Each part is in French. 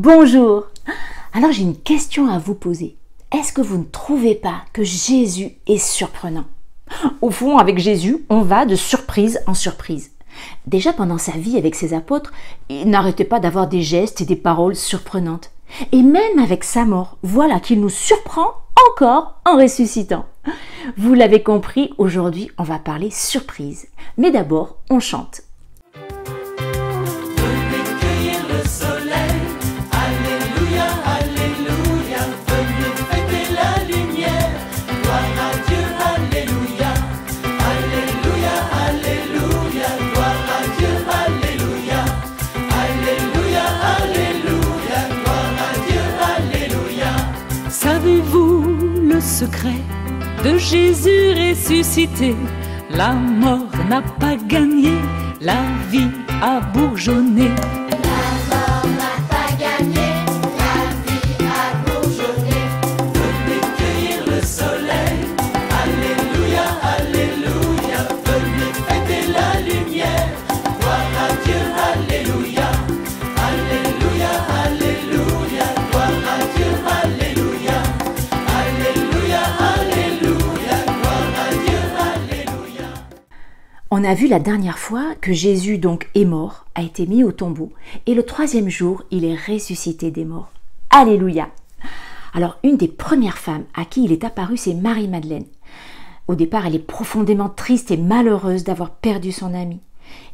Bonjour. Alors j'ai une question à vous poser. Est-ce que vous ne trouvez pas que Jésus est surprenant? Au fond, avec Jésus, on va de surprise en surprise. Déjà pendant sa vie avec ses apôtres, il n'arrêtait pas d'avoir des gestes et des paroles surprenantes. Et même avec sa mort, voilà qu'il nous surprend encore en ressuscitant. Vous l'avez compris, aujourd'hui on va parler surprise. Mais d'abord, on chante. Savez-vous le secret de Jésus ressuscité? La mort n'a pas gagné, la vie a bourgeonné. La mort n'a pas gagné, la vie a bourgeonné. Venez cueillir le soleil, alléluia, alléluia. Venez fêter la lumière, gloire à Dieu, alléluia. Alléluia, alléluia, gloire à Dieu, alléluia. Alléluia, alléluia, gloire à Dieu, alléluia. On a vu la dernière fois que Jésus donc est mort, a été mis au tombeau, et le troisième jour, il est ressuscité des morts. Alléluia! Alors, une des premières femmes à qui il est apparu, c'est Marie-Madeleine. Au départ, elle est profondément triste et malheureuse d'avoir perdu son ami.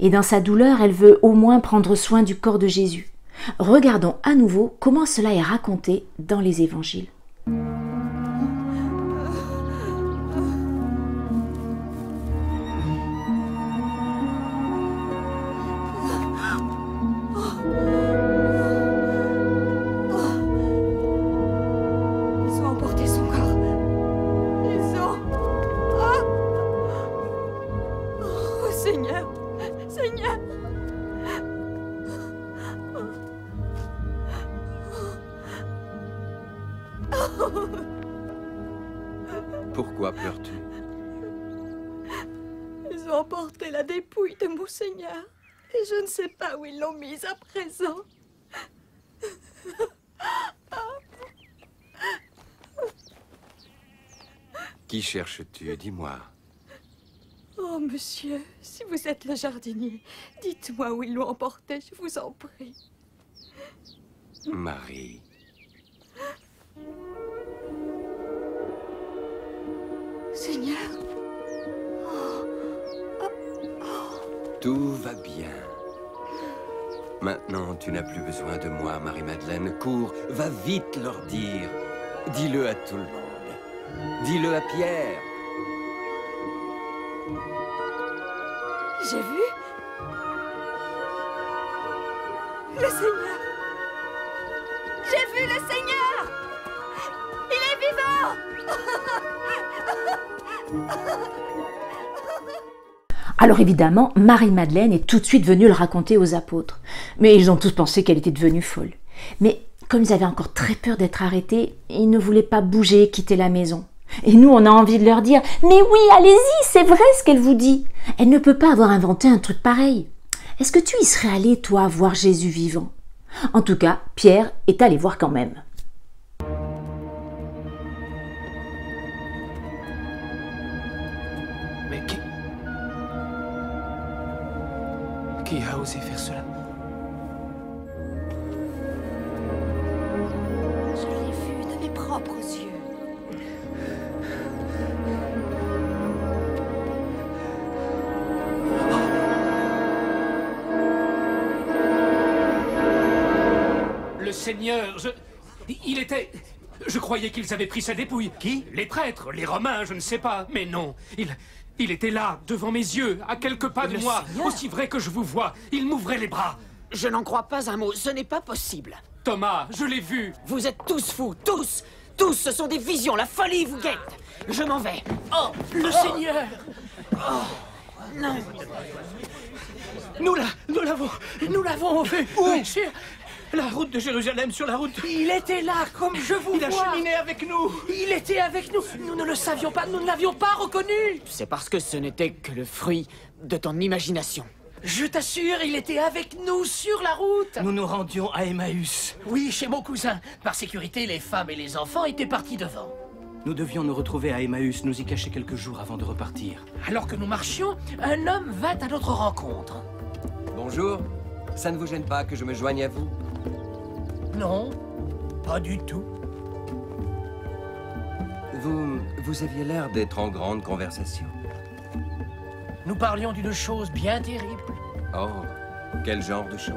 Et dans sa douleur, elle veut au moins prendre soin du corps de Jésus. Regardons à nouveau comment cela est raconté dans les évangiles. Ils ont emporté son corps. Ils ont... Oh Seigneur, Seigneur. Pourquoi pleures-tu? Ils ont emporté la dépouille de mon Seigneur. Et je ne sais pas où ils l'ont mise à présent. Qui cherches-tu? Dis-moi. Oh monsieur, si vous êtes le jardinier, dites-moi où ils l'ont emporté, je vous en prie. Marie. Seigneur. Tout va bien. Maintenant, tu n'as plus besoin de moi, Marie-Madeleine. Cours, va vite leur dire. Dis-le à tout le monde. Dis-le à Pierre. J'ai vu le Seigneur. J'ai vu le Seigneur. Il est vivant. Alors évidemment, Marie-Madeleine est tout de suite venue le raconter aux apôtres. Mais ils ont tous pensé qu'elle était devenue folle. Mais comme ils avaient encore très peur d'être arrêtés, ils ne voulaient pas bouger et quitter la maison. Et nous, on a envie de leur dire « Mais oui, allez-y, c'est vrai ce qu'elle vous dit. Elle ne peut pas avoir inventé un truc pareil. Est-ce que tu y serais allé, toi, voir Jésus vivant ?» En tout cas, Pierre est allé voir quand même. Mais qui a osé faire cela? Je l'ai vu de mes propres yeux. Le Seigneur, il était... Je croyais qu'ils avaient pris sa dépouille. Qui? Les prêtres, les Romains, je ne sais pas. Mais non, il était là, devant mes yeux, à quelques pas de moi. Seigneur? Aussi vrai que je vous vois, il m'ouvrait les bras. Je n'en crois pas un mot, ce n'est pas possible. Thomas, je l'ai vu. Vous êtes tous fous, tous. Tous, ce sont des visions, la folie vous guette. Je m'en vais. Oh, Le Seigneur. non. Nous l'avons vu. Où? Sur la route de Jérusalem, sur la route. Il était là, comme je vous Il a vois. cheminé avec nous. Il était avec nous. Nous ne le savions pas, nous ne l'avions pas reconnu. C'est parce que ce n'était que le fruit de ton imagination. Je t'assure, il était avec nous sur la route. Nous nous rendions à Emmaüs. Oui, chez mon cousin. Par sécurité, les femmes et les enfants étaient partis devant. Nous devions nous retrouver à Emmaüs, nous y cacher quelques jours avant de repartir. Alors que nous marchions, un homme vint à notre rencontre. Bonjour. Ça ne vous gêne pas que je me joigne à vous? Non, pas du tout. Vous aviez l'air d'être en grande conversation. Nous parlions d'une chose bien terrible. Oh, quel genre de chose?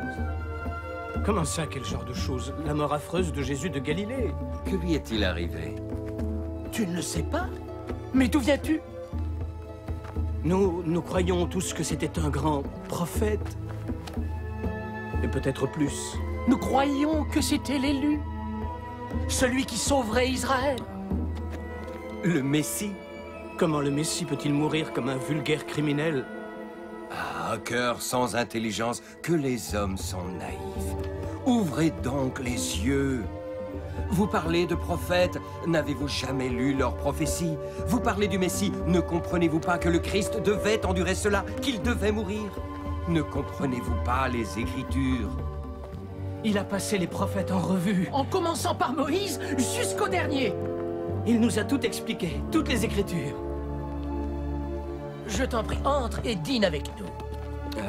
Comment ça, quel genre de chose? La mort affreuse de Jésus de Galilée. Que lui est-il arrivé? Tu ne le sais pas? Mais d'où viens-tu? Nous croyons tous que c'était un grand prophète. Et peut-être plus. Nous croyions que c'était l'élu. Celui qui sauverait Israël. Le Messie? Comment le Messie peut-il mourir comme un vulgaire criminel? Ah, un cœur sans intelligence, que les hommes sont naïfs. Ouvrez donc les yeux. Vous parlez de prophètes, n'avez-vous jamais lu leurs prophéties? Vous parlez du Messie, ne comprenez-vous pas que le Christ devait endurer cela, qu'il devait mourir? Ne comprenez-vous pas les Écritures? Il a passé les prophètes en revue. En commençant par Moïse jusqu'au dernier. Il nous a tout expliqué, toutes les Écritures. Je t'en prie, entre et dîne avec nous.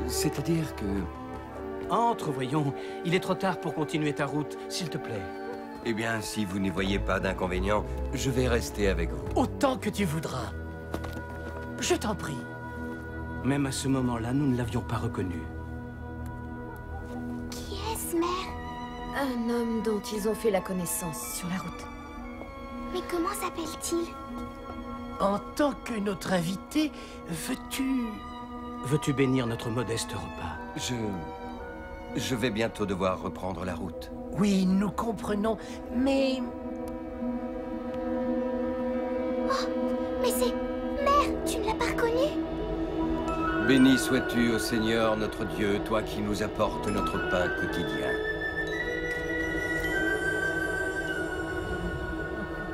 C'est-à-dire que... Entre, voyons. Il est trop tard pour continuer ta route, s'il te plaît. Eh bien, si vous n'y voyez pas d'inconvénient, je vais rester avec vous. Autant que tu voudras. Je t'en prie. Même à ce moment-là, nous ne l'avions pas reconnu. Qui est-ce, mère? Un homme dont ils ont fait la connaissance sur la route. Mais comment s'appelle-t-il? En tant que notre invité, veux-tu... Veux-tu bénir notre modeste repas? Je vais bientôt devoir reprendre la route. Oui, nous comprenons, mais... Oh, mais c'est... Mère, tu ne l'as pas reconnu? Béni sois-tu, ô Seigneur, notre Dieu, toi qui nous apportes notre pain quotidien.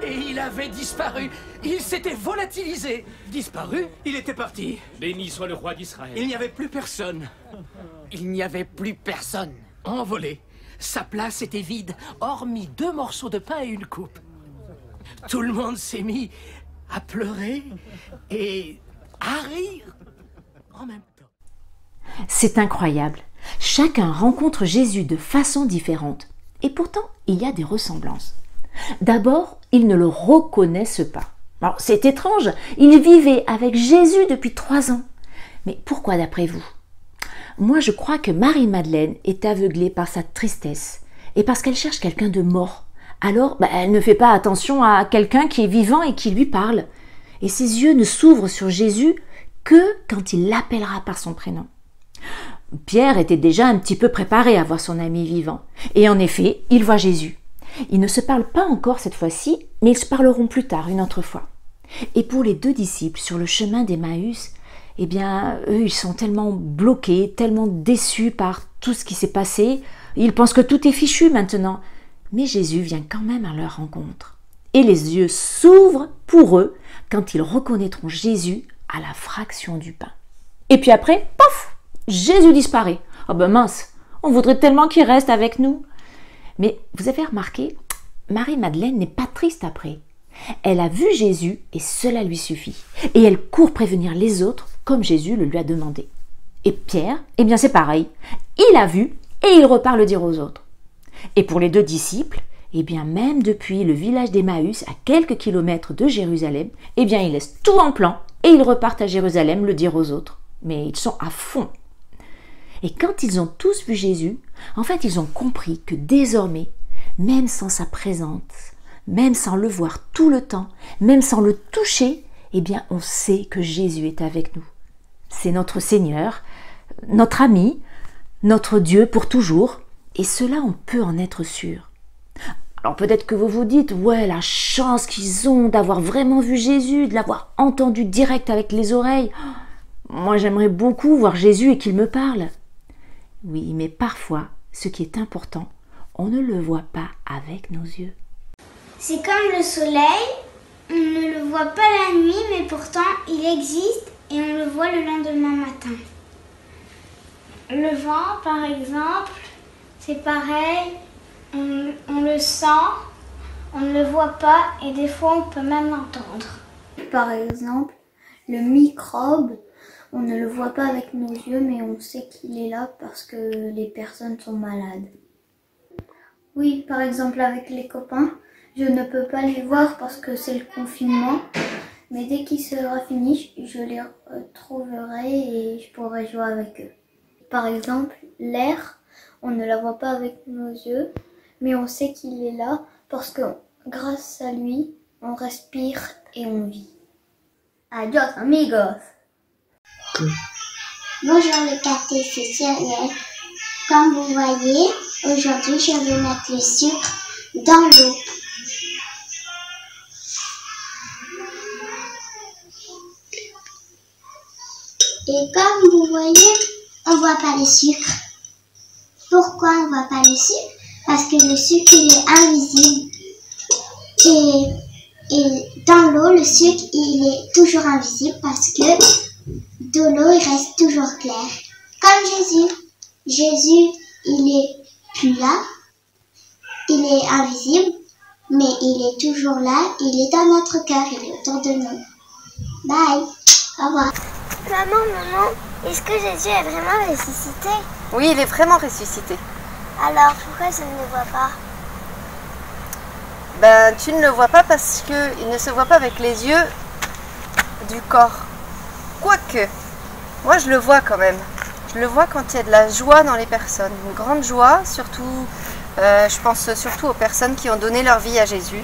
Et il avait disparu. Il s'était volatilisé. Disparu? Il était parti. Béni soit le roi d'Israël. Il n'y avait plus personne. Il n'y avait plus personne. Envolé. Sa place était vide, hormis 2 morceaux de pain et une coupe. Tout le monde s'est mis à pleurer et à rire en même temps. C'est incroyable. Chacun rencontre Jésus de façon différente. Et pourtant, il y a des ressemblances. D'abord, ils ne le reconnaissent pas. Alors, c'est étrange, ils vivaient avec Jésus depuis 3 ans. Mais pourquoi d'après vous? Moi, je crois que Marie-Madeleine est aveuglée par sa tristesse et parce qu'elle cherche quelqu'un de mort. Alors, elle ne fait pas attention à quelqu'un qui est vivant et qui lui parle. Et ses yeux ne s'ouvrent sur Jésus que quand il l'appellera par son prénom. Pierre était déjà un petit peu préparé à voir son ami vivant. Et en effet, il voit Jésus. Ils ne se parlent pas encore cette fois-ci, mais ils se parleront plus tard, une autre fois. Et pour les 2 disciples sur le chemin d'Emmaüs, eh bien, eux, ils sont tellement bloqués, tellement déçus par tout ce qui s'est passé. Ils pensent que tout est fichu maintenant. Mais Jésus vient quand même à leur rencontre. Et les yeux s'ouvrent pour eux quand ils reconnaîtront Jésus à la fraction du pain. Et puis après, pof, Jésus disparaît. Oh ben mince, on voudrait tellement qu'il reste avec nous. Mais vous avez remarqué, Marie-Madeleine n'est pas triste après. Elle a vu Jésus et cela lui suffit. Et elle court prévenir les autres comme Jésus le lui a demandé. Et Pierre, eh bien c'est pareil. Il a vu et il repart le dire aux autres. Et pour les 2 disciples, eh bien même depuis le village d'Emmaüs, à quelques kilomètres de Jérusalem, eh bien ils laissent tout en plan et ils repartent à Jérusalem le dire aux autres. Mais ils sont à fond. Et quand ils ont tous vu Jésus, en fait ils ont compris que désormais, même sans sa présence, même sans le voir tout le temps, même sans le toucher, eh bien on sait que Jésus est avec nous. C'est notre Seigneur, notre ami, notre Dieu pour toujours, et cela on peut en être sûr. Alors peut-être que vous vous dites, ouais, la chance qu'ils ont d'avoir vraiment vu Jésus, de l'avoir entendu direct avec les oreilles. Moi j'aimerais beaucoup voir Jésus et qu'il me parle. Oui, mais parfois, ce qui est important, on ne le voit pas avec nos yeux. C'est comme le soleil, on ne le voit pas la nuit, mais pourtant il existe et on le voit le lendemain matin. Le vent, par exemple, c'est pareil. On le sent, on ne le voit pas et des fois on peut même l'entendre. Par exemple, le microbe, on ne le voit pas avec nos yeux, mais on sait qu'il est là parce que les personnes sont malades. Oui, par exemple avec les copains, je ne peux pas les voir parce que c'est le confinement, mais dès qu'il sera fini, je les retrouverai et je pourrai jouer avec eux. Par exemple, l'air, on ne la voit pas avec nos yeux, mais on sait qu'il est là parce que grâce à lui, on respire et on vit. Adios amigos! Bonjour les catéchisiens. Comme vous voyez, aujourd'hui je vais mettre le sucre dans l'eau. Et comme vous voyez, on voit pas le sucre. Pourquoi on voit pas le sucre? Parce que le sucre il est invisible. Et dans l'eau, le sucre il est toujours invisible parce que de l'eau il reste toujours clair. Comme Jésus. Jésus, il est plus là, il est invisible, mais il est toujours là, il est dans notre cœur, il est autour de nous. Bye, au revoir. Maman, est-ce que Jésus est vraiment ressuscité? Oui, il est vraiment ressuscité. Alors, pourquoi je ne le vois pas? Ben, tu ne le vois pas parce qu'il ne se voit pas avec les yeux du corps. Quoique, moi je le vois quand même. Je le vois quand il y a de la joie dans les personnes, une grande joie, surtout, je pense surtout aux personnes qui ont donné leur vie à Jésus.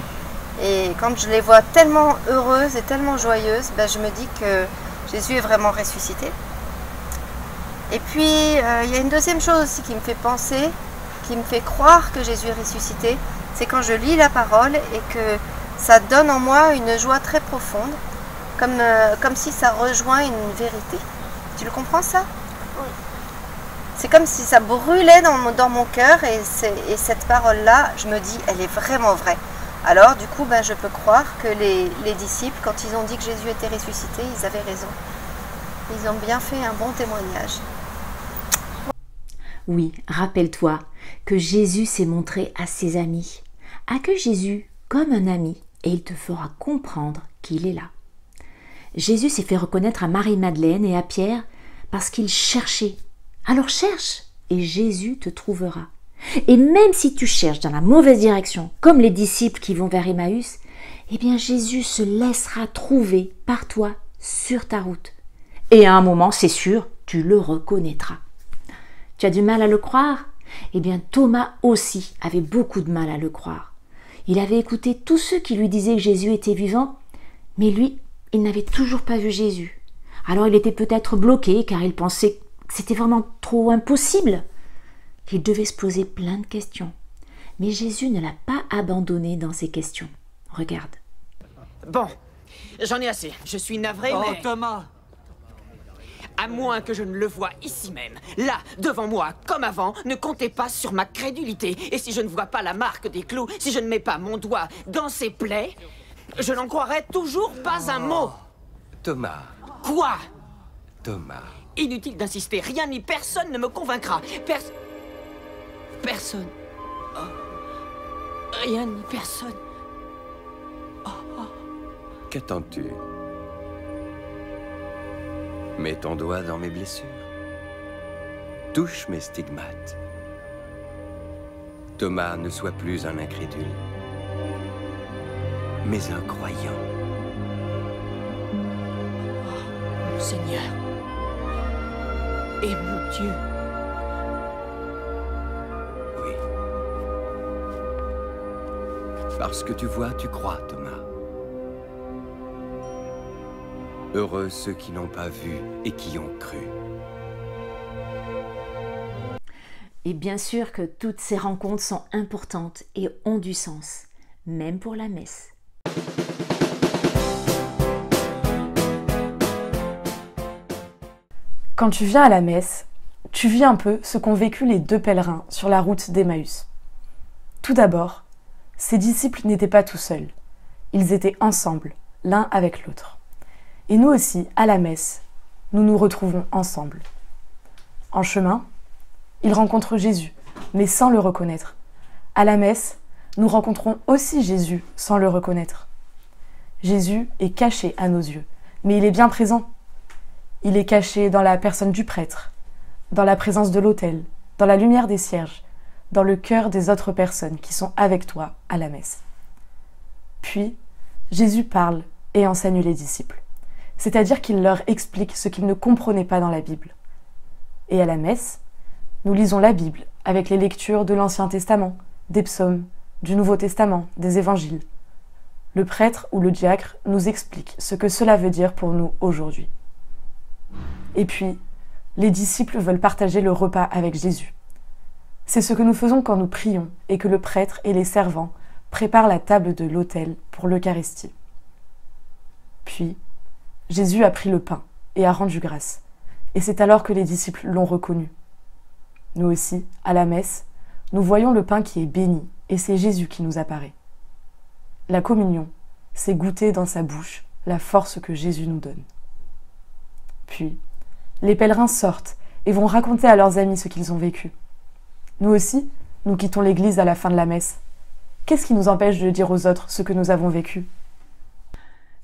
Et quand je les vois tellement heureuses et tellement joyeuses, ben je me dis que Jésus est vraiment ressuscité. Et puis, il y a une deuxième chose aussi qui me fait penser, qui me fait croire que Jésus est ressuscité, c'est quand je lis la parole et que ça donne en moi une joie très profonde, comme si ça rejoint une vérité. Tu le comprends ça? Oui. C'est comme si ça brûlait dans mon cœur et cette parole-là, je me dis, elle est vraiment vraie. Alors du coup, ben, je peux croire que les disciples, quand ils ont dit que Jésus était ressuscité, ils avaient raison. Ils ont bien fait un bon témoignage. Oui, rappelle-toi que Jésus s'est montré à ses amis. Accueille Jésus comme un ami et il te fera comprendre qu'il est là. Jésus s'est fait reconnaître à Marie-Madeleine et à Pierre parce qu'ils cherchaient. Alors cherche et Jésus te trouvera. Et même si tu cherches dans la mauvaise direction, comme les disciples qui vont vers Emmaüs, eh bien Jésus se laissera trouver par toi sur ta route. Et à un moment, c'est sûr, tu le reconnaîtras. Tu as du mal à le croire? Eh bien Thomas aussi avait beaucoup de mal à le croire. Il avait écouté tous ceux qui lui disaient que Jésus était vivant, mais lui, il n'avait toujours pas vu Jésus. Alors il était peut-être bloqué car il pensait que c'était vraiment trop impossible. Il devait se poser plein de questions. Mais Jésus ne l'a pas abandonné dans ses questions. Regarde. Bon, j'en ai assez. Je suis navré, mais... Oh, Thomas! À moins que je ne le voie ici même, là, devant moi, comme avant, ne comptez pas sur ma crédulité. Et si je ne vois pas la marque des clous, si je ne mets pas mon doigt dans ces plaies, je n'en croirai toujours pas un mot. Thomas. Quoi? Thomas. Inutile d'insister, rien ni personne ne me convaincra. Personne. Oh. Rien ni personne. Oh, oh. Qu'attends-tu? Mets ton doigt dans mes blessures. Touche mes stigmates. Thomas, ne sois plus un incrédule, mais un croyant. Oh, mon Seigneur et mon Dieu. Oui. Parce que tu vois, tu crois, Thomas. Heureux ceux qui n'ont pas vu et qui ont cru. Et bien sûr que toutes ces rencontres sont importantes et ont du sens, même pour la messe. Quand tu viens à la messe, tu vis un peu ce qu'ont vécu les deux pèlerins sur la route d'Emmaüs. Tout d'abord, ces disciples n'étaient pas tout seuls. Ils étaient ensemble, l'un avec l'autre. Et nous aussi, à la messe, nous nous retrouvons ensemble. En chemin, Ils rencontrent Jésus, mais sans le reconnaître. À la messe, nous rencontrons aussi Jésus sans le reconnaître. Jésus est caché à nos yeux, mais il est bien présent. Il est caché dans la personne du prêtre, dans la présence de l'autel, dans la lumière des cierges, dans le cœur des autres personnes qui sont avec toi à la messe. Puis, Jésus parle et enseigne les disciples, c'est-à-dire qu'il leur explique ce qu'ils ne comprenaient pas dans la Bible. Et à la messe, nous lisons la Bible avec les lectures de l'Ancien Testament, des psaumes, du Nouveau Testament, des évangiles. Le prêtre ou le diacre nous explique ce que cela veut dire pour nous aujourd'hui. Et puis, les disciples veulent partager le repas avec Jésus. C'est ce que nous faisons quand nous prions et que le prêtre et les servants préparent la table de l'autel pour l'Eucharistie. Puis, Jésus a pris le pain et a rendu grâce, et c'est alors que les disciples l'ont reconnu. Nous aussi, à la messe, nous voyons le pain qui est béni, et c'est Jésus qui nous apparaît. La communion, c'est goûter dans sa bouche la force que Jésus nous donne. Puis, les pèlerins sortent et vont raconter à leurs amis ce qu'ils ont vécu. Nous aussi, nous quittons l'église à la fin de la messe. Qu'est-ce qui nous empêche de dire aux autres ce que nous avons vécu ?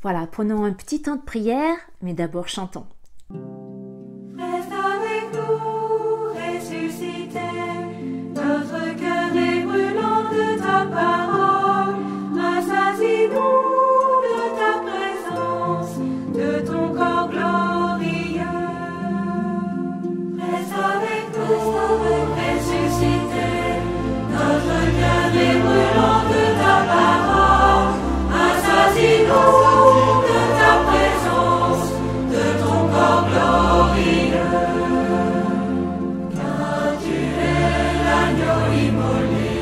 Voilà, prenons un petit temps de prière, mais d'abord chantons. Reste avec nous, ressuscité, notre cœur est brûlant de ta parole, rassasie-nous de ta présence, de ton corps glorieux. Reste avec nous, ressuscité, notre cœur est brûlant de ta parole, rassasie-nous de ta présence, de ton corps glorieux. Car tu es l'agneau immolé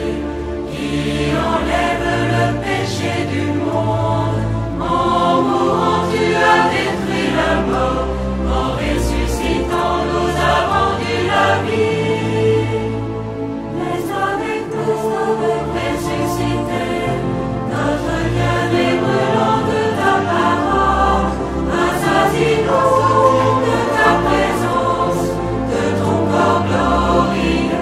qui enlève le péché du monde. En mourant, tu as détruit la mort. En ressuscitant, nous as rendu la vie. Reste avec nous, ressuscité. Notre cœur est brûlant de ta parole. Rassasie-nous de ta présence, de ton corps glorieux.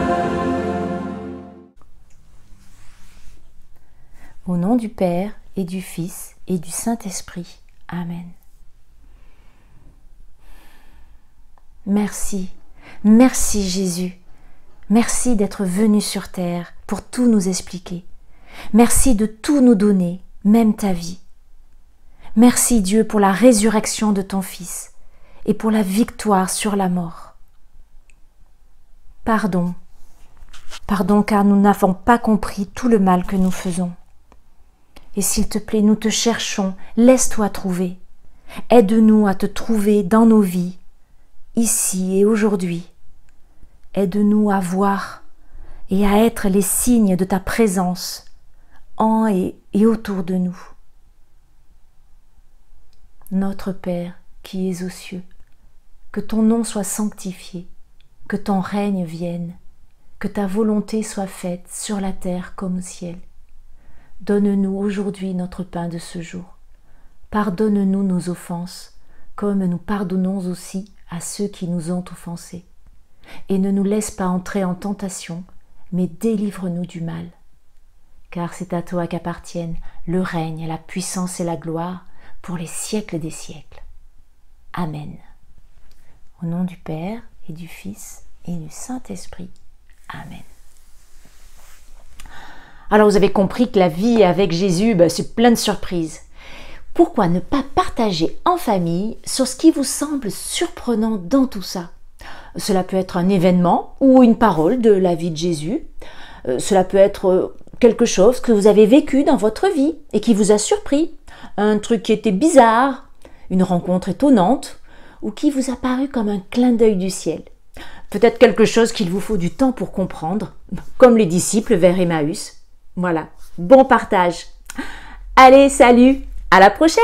Au nom du Père et du Fils et du Saint-Esprit. Amen. Merci, merci Jésus. Merci d'être venu sur terre pour tout nous expliquer. Merci de tout nous donner, même ta vie. Merci Dieu pour la résurrection de ton Fils et pour la victoire sur la mort. Pardon, pardon car nous n'avons pas compris tout le mal que nous faisons. Et s'il te plaît, nous te cherchons, laisse-toi trouver. Aide-nous à te trouver dans nos vies, ici et aujourd'hui. Aide-nous à voir et à être les signes de ta présence en et autour de nous. Notre Père qui es aux cieux, que ton nom soit sanctifié, que ton règne vienne, que ta volonté soit faite sur la terre comme au ciel. Donne-nous aujourd'hui notre pain de ce jour. Pardonne-nous nos offenses, comme nous pardonnons aussi à ceux qui nous ont offensés. Et ne nous laisse pas entrer en tentation, mais délivre-nous du mal. Car c'est à toi qu'appartiennent le règne, la puissance et la gloire pour les siècles des siècles. Amen. Au nom du Père et du Fils et du Saint-Esprit. Amen. Alors vous avez compris que la vie avec Jésus, c'est plein de surprises. Pourquoi ne pas partager en famille sur ce qui vous semble surprenant dans tout ça? Cela peut être un événement ou une parole de la vie de Jésus. Cela peut être quelque chose que vous avez vécu dans votre vie et qui vous a surpris. Un truc qui était bizarre, une rencontre étonnante ou qui vous a paru comme un clin d'œil du ciel. Peut-être quelque chose qu'il vous faut du temps pour comprendre, comme les disciples vers Emmaüs. Voilà, bon partage. Allez, salut, à la prochaine!